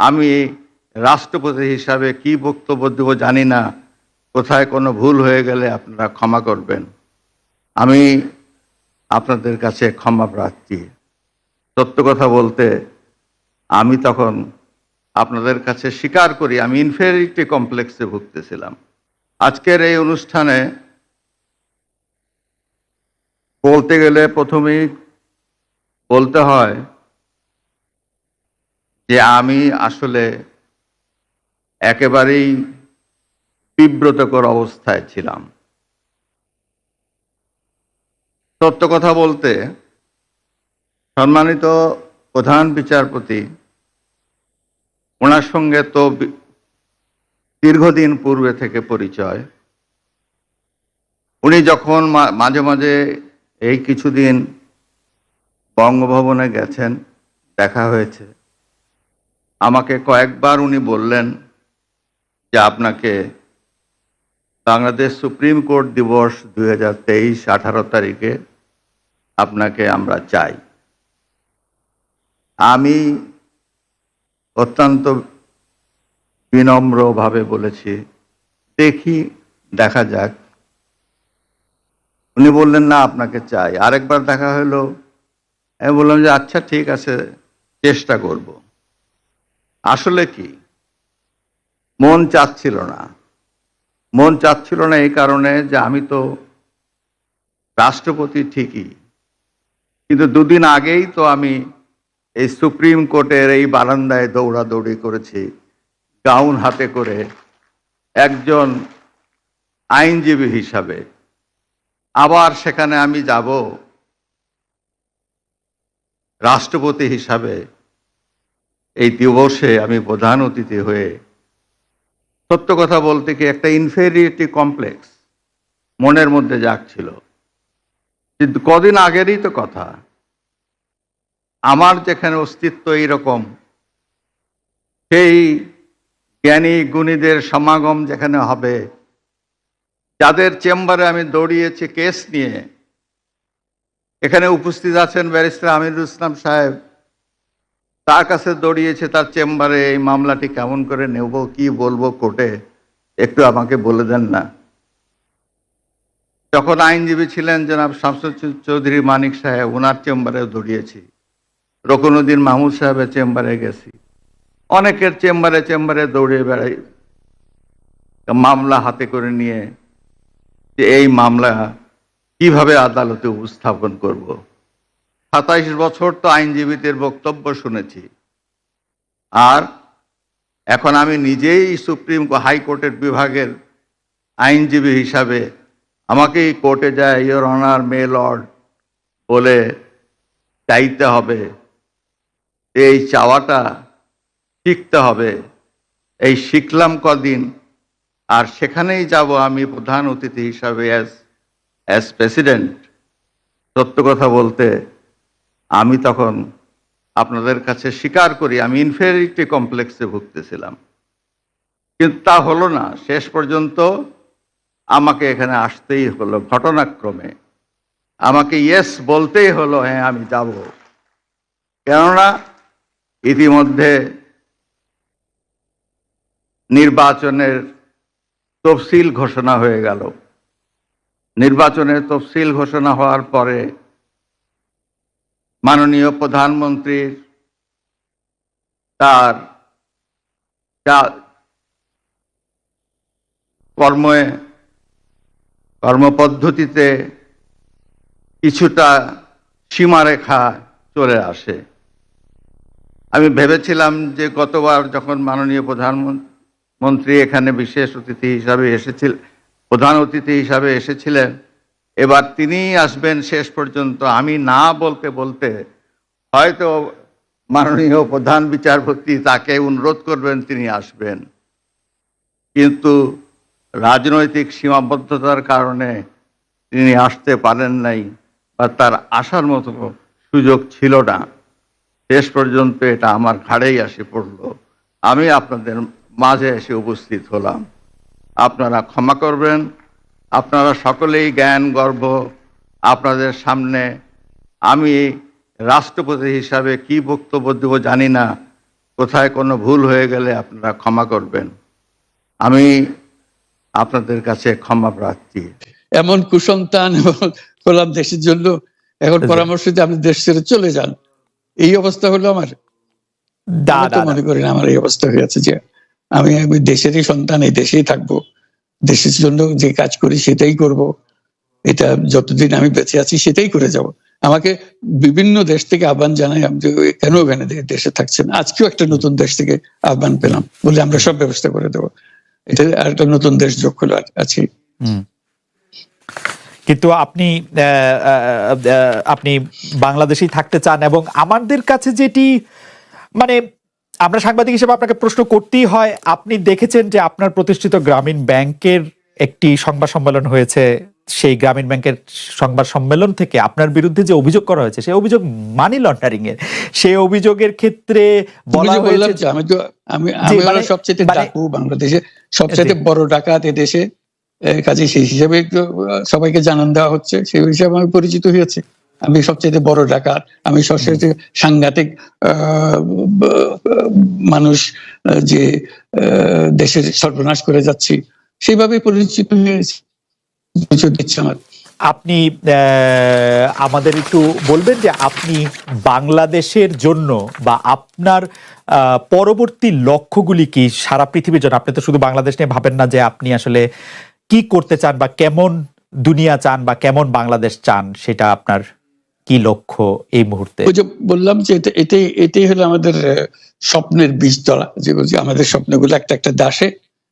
আমি রাষ্ট্রপতি হিসাবে কি বক্তব্য দেব জানি না। কোথায় কোনো ভুল হয়ে গেলে আপনারা ক্ষমা করবেন। আমি আপনাদের কাছে ক্ষমা প্রার্থী। সত্য কথা বলতে আমি তখন আপনাদের কাছে স্বীকার করি আমি ইনফেরিটি কমপ্লেক্সে ভুগতেছিলাম। আজকের এই অনুষ্ঠানে বলতে গেলে প্রথমেই বলতে হয় যে আমি আসলে একেবারেই বিব্রতকর অবস্থায় ছিলাম। সত্য কথা বলতে সম্মানিত প্রধান বিচারপতি, ওনার সঙ্গে তো দীর্ঘদিন পূর্বে থেকে পরিচয়। উনি যখন মাঝে মাঝে এই কিছুদিন বঙ্গভবনে গেছেন, দেখা হয়েছে, আমাকে কয়েকবার উনি বললেন যে আপনাকে বাংলাদেশ সুপ্রিম কোর্ট দিবস 2023 18 তারিখে আপনাকে আমরা চাই। আমি অত্যন্ত বিনম্রভাবে বলেছি দেখি, দেখা যাক। উনি বললেন না, আপনাকে চাই। আরেকবার দেখা হলো, আমি বললাম যে আচ্ছা ঠিক আছে, চেষ্টা করব। আসলে কি মন চাচ্ছিল না। মন চাচ্ছিল না এই কারণে যে আমি তো রাষ্ট্রপতি ঠিকই, কিন্তু দুদিন আগেই তো আমি এই সুপ্রিম কোর্টের এই বারান্দায় দৌড়াদৌড়ি করেছি গাউন হাতে করে একজন আইনজীবী হিসাবে। আবার সেখানে আমি যাব রাষ্ট্রপতি হিসাবে। এই দিবসে আমি প্রধান অতিথি হয়ে, সত্য কথা বলতে কি একটা ইনফেরিয়রিটি কমপ্লেক্স মনের মধ্যে জাগছিল। কিন্তু কদিন আগেরই তো কথা, আমার যেখানে অস্তিত্ব এইরকম, সেই জ্ঞানী গুণীদের সমাগম যেখানে হবে, যাদের চেম্বারে আমি দৌড়িয়েছি কেস নিয়ে, এখানে উপস্থিত আছেন ব্যারিস্টার আমিরুল ইসলাম সাহেব, তার কাছে দৌড়িয়েছে তার চেম্বারে, এই মামলাটি কেমন করে নেব, কি বলবো কোর্টে, একটু আমাকে বলে দেন না। যখন আইনজীবী ছিলেন জনাব শামসুল চৌধুরী মানিক সাহেব, ওনার চেম্বারেও দৌড়িয়েছি। রকুনুদ্দিন মাহমুদ সাহেবের চেম্বারে গেছি, অনেকের চেম্বারে চেম্বারে দৌড়ে বেড়াই মামলা হাতে করে নিয়ে, যে এই মামলা কিভাবে আদালতে উপস্থাপন করব। 27 বছর তো আইনজীবীদের বক্তব্য শুনেছি, আর এখন আমি নিজেই সুপ্রিম হাইকোর্টের বিভাগের আইনজীবী হিসাবে আমাকেই কোর্টে যায় ইয়োর অনার মে লর্ড বলে চাইতে হবে। এই চাওয়াটা শিখতে হবে। এই শিখলাম কদিন, আর সেখানেই যাব আমি প্রধান অতিথি হিসাবে অ্যাজ প্রেসিডেন্ট। সত্য কথা বলতে আমি তখন আপনাদের কাছে স্বীকার করি আমি ইনফেরিয়রিটি কমপ্লেক্সে ভুগতেছিলাম, কিন্তু তা হলো না। শেষ পর্যন্ত আমাকে এখানে আসতেই হলো, ঘটনাক্রমে আমাকে ইয়েস বলতেই হলো, হ্যাঁ আমি যাব। কেননা ইতিমধ্যে নির্বাচনের তফসিল ঘোষণা হয়ে গেল। নির্বাচনের তফসিল ঘোষণা হওয়ার পরে মাননীয় প্রধানমন্ত্রীর তার কর্মপদ্ধতিতে কিছুটা সীমারেখা চলে আসে। আমি ভেবেছিলাম যে গতবার যখন মাননীয় প্রধানমন্ত্রী এখানে বিশেষ অতিথি হিসাবে এসেছিলেন, প্রধান অতিথি হিসাবে এসেছিলেন, এবার তিনিই আসবেন শেষ পর্যন্ত। আমি না বলতে বলতে হয়তো মাননীয় প্রধান বিচারপতি তাকে অনুরোধ করবেন তিনি আসবেন, কিন্তু রাজনৈতিক সীমাবদ্ধতার কারণে তিনি আসতে পারেন নাই, বা তার আসার মতো সুযোগ ছিল না। শেষ পর্যন্ত এটা আমার ঘাড়েই এসে পড়ল। আমি আপনাদের মাঝে এসে উপস্থিত হলাম। আপনারা ক্ষমা করবেন। আপনারা সকলেই জ্ঞান গর্ব। আপনাদের সামনে আমি রাষ্ট্রপতি হিসাবে কি বক্তব্য দেব জানি না, কোথায় কোনো ভুল হয়ে গেলে আপনারা ক্ষমা করবেন। আমি আপনাদের কাছে ক্ষমা প্রার্থী। এমন কুসন্তান হলাম দেশের জন্য, এখন পরামর্শ দিয়ে আপনি দেশ ছেড়ে চলে যান, এই অবস্থা হলো আমার। আমি তো মনে করি না আমার এই অবস্থা হয়েছে, যে আমি দেশেরই সন্তান, এই দেশেই থাকবো, দেশের জন্য যে কাজ করি সেটাই করব, এটা যতদিন আমি বেঁচে আছি সেটাই করে যাব। আমাকে বিভিন্ন দেশ থেকে আহ্বান জানাই, আমি কেন ওখানে দেশে থাকছেন। আজকেও একটা নতুন দেশ থেকে আহ্বান পেলাম, বলে আমরা সব ব্যবস্থা করে দেবো। এটা আর একটা নতুন দেশ যোগ হলো আছি। কিন্তু আপনি বাংলাদেশেই থাকতে চান, এবং আমাদের কাছে যেটি মানে আমরা সাংবাদিক হিসেবে আপনাকে প্রশ্ন করতেই হয়, আপনি দেখেছেন যে আপনার প্রতিষ্ঠিত গ্রামীণ ব্যাংকের একটি সংবাদ সম্মেলন হয়েছে, সেই গ্রামীণ ব্যাংকের সংবাদ সম্মেলন থেকে আপনার বিরুদ্ধে যে অভিযোগ করা হয়েছে, সেই অভিযোগ মানি লন্ডারিং এর। সেই অভিযোগের ক্ষেত্রে বলা হয়েছে আমি সবচেয়ে ডাকু বাংলাদেশে সবচেয়ে বড় ডাকাত এদেশে, কাজে সেই হিসাবে সবাইকে জানান দেওয়া হচ্ছে, সেই হিসাবে আমি পরিচিত হয়েছি। আমি সবচেয়ে বড় ডাকাত, আমি সবচেয়ে সাংঘাতিক মানুষ, যে দেশের সর্বনাশ করে যাচ্ছি, সেইভাবে পরিচিত হয়েছি। আমার আপনি আমাদের একটু বলবেন যে আপনি বাংলাদেশের জন্য বা আপনার পরবর্তী লক্ষ্যগুলি কি সারা পৃথিবীর জন্য? আপনি তো শুধু বাংলাদেশ নিয়ে ভাবেন না, যে আপনি আসলে কি করতে চান বা কেমন দুনিয়া চান বা কেমন বাংলাদেশ চান, সেটা আপনার কি লক্ষ্য এই মুহূর্তে? ওই যে বললাম যে এটাই হলো আমাদের স্বপ্নের বীজতলা, যে আমাদের স্বপ্নগুলো একটা একটা দাসে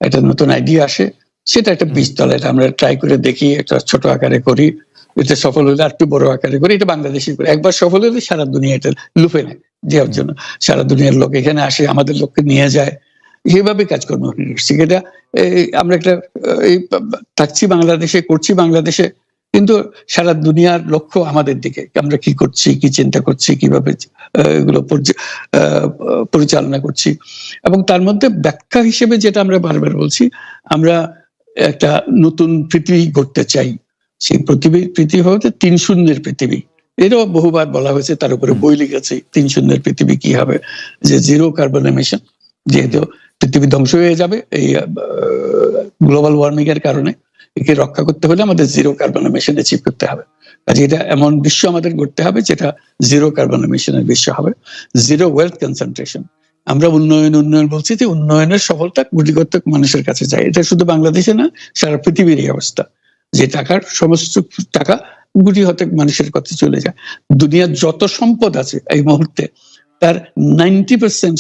একটা নতুন আইডিয়া আসে, সেটা একটা বীজতলা। এটা আমরা ট্রাই করে দেখি, একটা ছোট আকারে করি, এটা সফল হলে আর একটু বড় আকারে করি, এটা বাংলাদেশি করি। একবার সফল হলে সারা দুনিয়া এটা লুফে নেয় দেওয়ার জন্য, সারা দুনিয়ার লোক এখানে আসে, আমাদের লোককে নিয়ে যায়, এইভাবে কাজকর্ম করছি। এটা আমরা একটা থাকছি বাংলাদেশে, করছি বাংলাদেশে, কিন্তু সারা দুনিয়ার লক্ষ্য আমাদের দিকে, আমরা কি করছি, কি চিন্তা করছি, কিভাবে এগুলো পরিচালনা করছি। এবং তার মধ্যে ব্যাখ্যা হিসেবে যেটা আমরা বারবার বলছি, আমরা একটা নতুন পৃথিবী গড়তে চাই। সেই পৃথিবী হচ্ছে 3 শূন্যের পৃথিবী। এটাও বহুবার বলা হয়েছে, তার উপরে বই লিখেছে। 3 শূন্যের পৃথিবী কি হবে? যে 0 কার্বন এমিশন, যেহেতু পৃথিবী ধ্বংস হয়ে যাবে এই গ্লোবাল ওয়ার্মিং এর কারণে, একে রক্ষা করতে হলে আমাদের 0 কার্বন এমিশন অ্যাচিভ করতে হবে। কাজে এটা এমন বিশ্ব আমাদের গড়তে হবে যেটা 0 কার্বন এমিশনের বিশ্ব হবে। 0 ওয়েলথ কনসেন্ট্রেশন। আমরা উন্নয়ন বলছি, যে উন্নয়নের সফলতা গুটিকতক মানুষের কাছে যায়। এটা শুধু বাংলাদেশে না, সারা পৃথিবীর এই অবস্থা, যে সমস্ত টাকা গুটি হতে মানুষের কাছে চলে যায়। দুনিয়ার যত সম্পদ আছে এই মুহূর্তে, তার 90%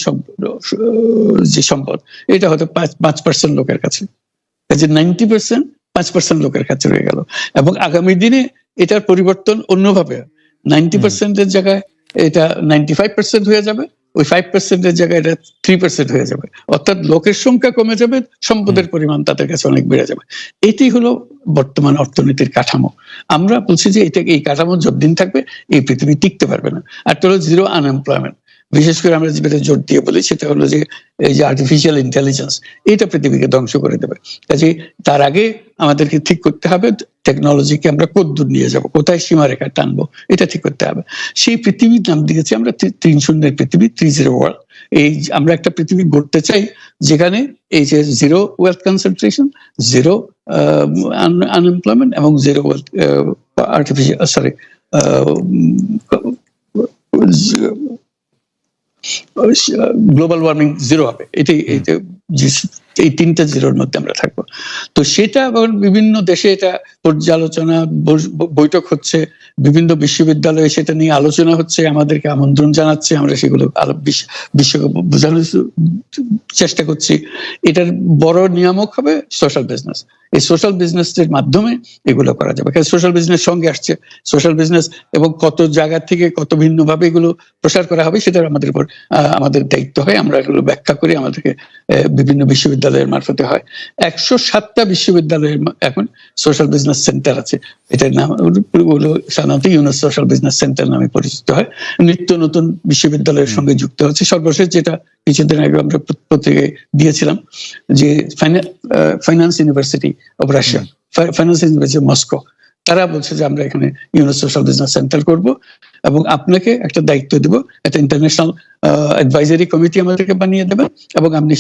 যে সম্পদ, এটা হয়তো 5% লোকের কাছে। 90% 5% লোকের কাছে রয়ে গেল, এবং আগামী দিনে এটার পরিবর্তন অন্যভাবে 90% জায়গায় এটা 95% হয়ে যাবে, ওই 5% জায়গায় এটা 3% হয়ে যাবে। অর্থাৎ লোকের সংখ্যা কমে যাবে, সম্পদের পরিমাণ তাদের কাছে অনেক বেড়ে যাবে। এটি হলো বর্তমান অর্থনীতির কাঠামো। আমরা বলছি যে এই কাঠামো যতদিন থাকবে এই পৃথিবী টিকতে পারবে না। আর তো হলো 0 আনএমপ্লয়মেন্ট। বিশেষ করে আমরা যেটা জোর দিয়ে বলি, সেটা হলো যে এই যে আর্টিফিশিয়াল ইন্টেলিজেন্স, এটা পৃথিবীকে ধ্বংস করে দেবে। কাজে তার আগে আমাদেরকে ঠিক করতে হবে টেকনোলজিকে আমরা কতদূর নিয়ে যাব, কোথায় সীমারেখা টানবো, এটা ঠিক করতে হবে। সেই পৃথিবীর নাম দিয়েছি আমরা 3 শূন্যের পৃথিবী, 30 ওয়ার্ল্ড। এই আমরা একটা পৃথিবী গড়তে চাই যেখানে এই যে 0 ওয়েলথ কনসেন্ট্রেশন, 0 আনএমপ্লয়মেন্ট এবং 0 ওয়েলথ গ্লোবাল ওয়ার্মিং 0 হবে। এটাই এই 3টা 0-র মধ্যে আমরা থাকবো। তো সেটা বিভিন্ন দেশে এটা পর্যালোচনা বৈঠক হচ্ছে, বিভিন্ন বিশ্ববিদ্যালয়ে সেটা নিয়ে আলোচনা হচ্ছে, আমাদেরকে আমন্ত্রণ জানাচ্ছে, আমরা সেগুলো বিশ্বকে বোঝানোর চেষ্টা করছি। এটার বড় নিয়ামক হবে সোশ্যাল বিজনেস। এই সোশ্যাল বিজনেসের মাধ্যমে এগুলো করা যাবে। সোশ্যাল বিজনেস সঙ্গে আসছে সোশ্যাল বিজনেস, এবং কত জায়গা থেকে কত ভিন্নভাবে এগুলো প্রসার করা হবে সেটা আমাদের উপর আমাদের দায়িত্ব হয়। আমরা এগুলো ব্যাখ্যা করি, আমাদেরকে বিভিন্ন বিশ্ববিদ্যালয়ের মারফতে হয়। 107টা বিশ্ববিদ্যালয়ের এখন সোশ্যাল বিজনেস সেন্টার আছে। এটার নাম হলো সাধারণত ইউনুস সোশ্যাল বিজনেস সেন্টার নামে পরিচিত হয়। নিত্য নতুন বিশ্ববিদ্যালয়ের সঙ্গে যুক্ত হচ্ছে। সর্বশেষ যেটা কিছুদিন আগে আমরা পত্রিকায় দিয়েছিলাম, যে finance university of Russia, finance university Moscow, তারা বলছে যে আমরা এখানে ইউনুস সোশ্যাল বিজনেস সেন্টার করব। এবং আপনাকে একটা দায়িত্ব দেব, একটা ইন্টারন্যাশনাল অ্যাডভাইজারি কমিটি আমাদেরকে বানিয়ে দেবেন এবং আপনি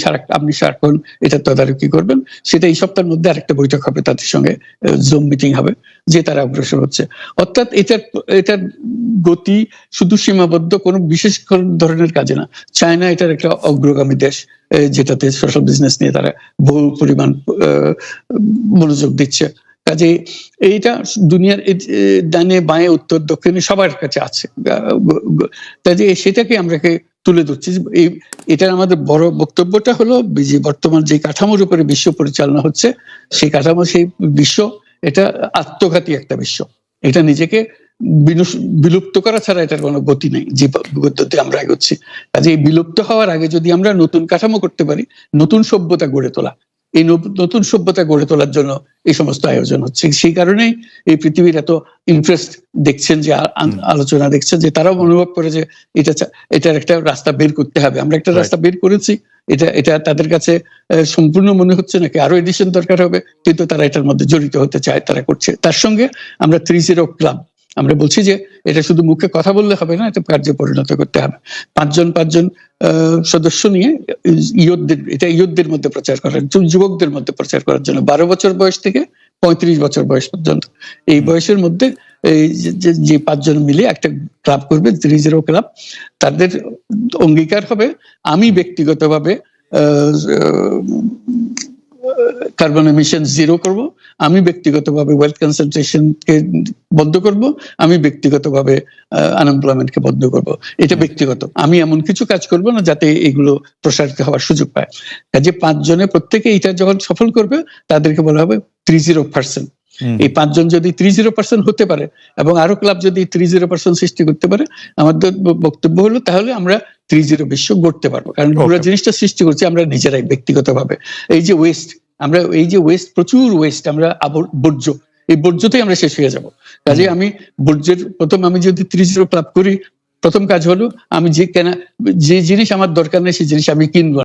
সারাক্ষণ এটা তদারকি করবেন। সেটা এই সপ্তাহের মধ্যে আরেকটা বৈঠক হবে, তাদের সঙ্গে জুম মিটিং হবে, যে তারা অগ্রসর হচ্ছে। অর্থাৎ এটার গতি শুধু সীমাবদ্ধ কোনো বিশেষ ধরনের কাজে না। চায়না এটার একটা অগ্রগামী দেশ, যেটাতে সোশ্যাল বিজনেস নিয়ে তারা বহু পরিমাণ মনোযোগ দিচ্ছে। কাজে এইটা দুনিয়ার ডানে বাঁয়ে উত্তর দক্ষিণে সবার কাছে আছে। কাজে সেটাকে আমরাকে তুলে ধরছি। এটার আমাদের বড় বক্তব্যটা হলো যে বর্তমান যে কাঠামোর উপরে বিশ্ব পরিচালনা হচ্ছে, সেই কাঠামো, সেই বিশ্ব এটা আত্মঘাতী একটা বিশ্ব। এটা নিজেকে বিলুপ্ত করা ছাড়া এটার কোনো গতি নেই, যে গতিতে আমরা এগোচ্ছি। কাজে এই বিলুপ্ত হওয়ার আগে যদি আমরা নতুন কাঠামো করতে পারি, নতুন সভ্যতা গড়ে তোলা, এই নতুন সভ্যতা গড়ে তোলার জন্য এই সমস্ত আয়োজন হচ্ছে। সেই কারণেই এই পৃথিবীর এত ইন্টারেস্ট দেখছেন, যে আলোচনা দেখছেন, যে তারাও অনুভব করে যে এটার একটা রাস্তা বের করতে হবে। আমরা একটা রাস্তা বের করেছি, এটা তাদের কাছে সম্পূর্ণ মনে হচ্ছে নাকি আরো এডিশন দরকার হবে, কিন্তু তারা এটার মধ্যে জড়িত হতে চায়, তারা করছে। তার সঙ্গে আমরা 30 ক্লাব, আমরা বলছি যে এটা শুধু মুখে কথা বললে হবে না, এটা কার্যে পরিণত করতে হবে। পাঁচজন সদস্য নিয়ে ইয়ুথদের মধ্যে প্রচার করার, যুবকদের মধ্যে প্রচার করার জন্য, 12 বছর বয়স থেকে 35 বছর বয়স পর্যন্ত, এই বয়সের মধ্যে যে 5 জন মিলে একটা ক্লাব করবে, 30 ক্লাব। তাদের অঙ্গীকার হবে, আমি ব্যক্তিগতভাবে কার্বন এমিশন জিরো করব, আমি ব্যক্তিগতভাবে ওয়েলথ কনসেন্ট্রেশনকে বন্ধ করব, আমি ব্যক্তিগতভাবে আনএমপ্লয়মেন্টকে বন্ধ করব। এটা ব্যক্তিগত, আমি এমন কিছু কাজ করব না যাতে এগুলো প্রসারিত হওয়ার সুযোগ পায়। কাজে 5 জনে প্রত্যেকে এটা যখন সফল করবে, তাদেরকে বলা হবে 30%। এই 5 জন যদি 30% হতে পারে এবং আরো ক্লাব যদি 30% সৃষ্টি করতে পারে, আমাদের বক্তব্য হলো তাহলে আমরা 30 বিশ্ব গড়তে পারবো। কারণ পুরো জিনিসটা সৃষ্টি করছি আমরা নিজেরাই ব্যক্তিগতভাবে। এই যে ওয়েস্ট, প্রচুর ওয়েস্ট, আমরা বর্জ্য, এই বর্জ্যতেই আমরা শেষ হয়ে যাব। কাজে আমি বর্জ্যের আমি যদি 30 ক্লাব করি, প্রথম কাজ হলো আমি যে জিনিস আমার দরকার নেই সেই জিনিস আমি কিনবো।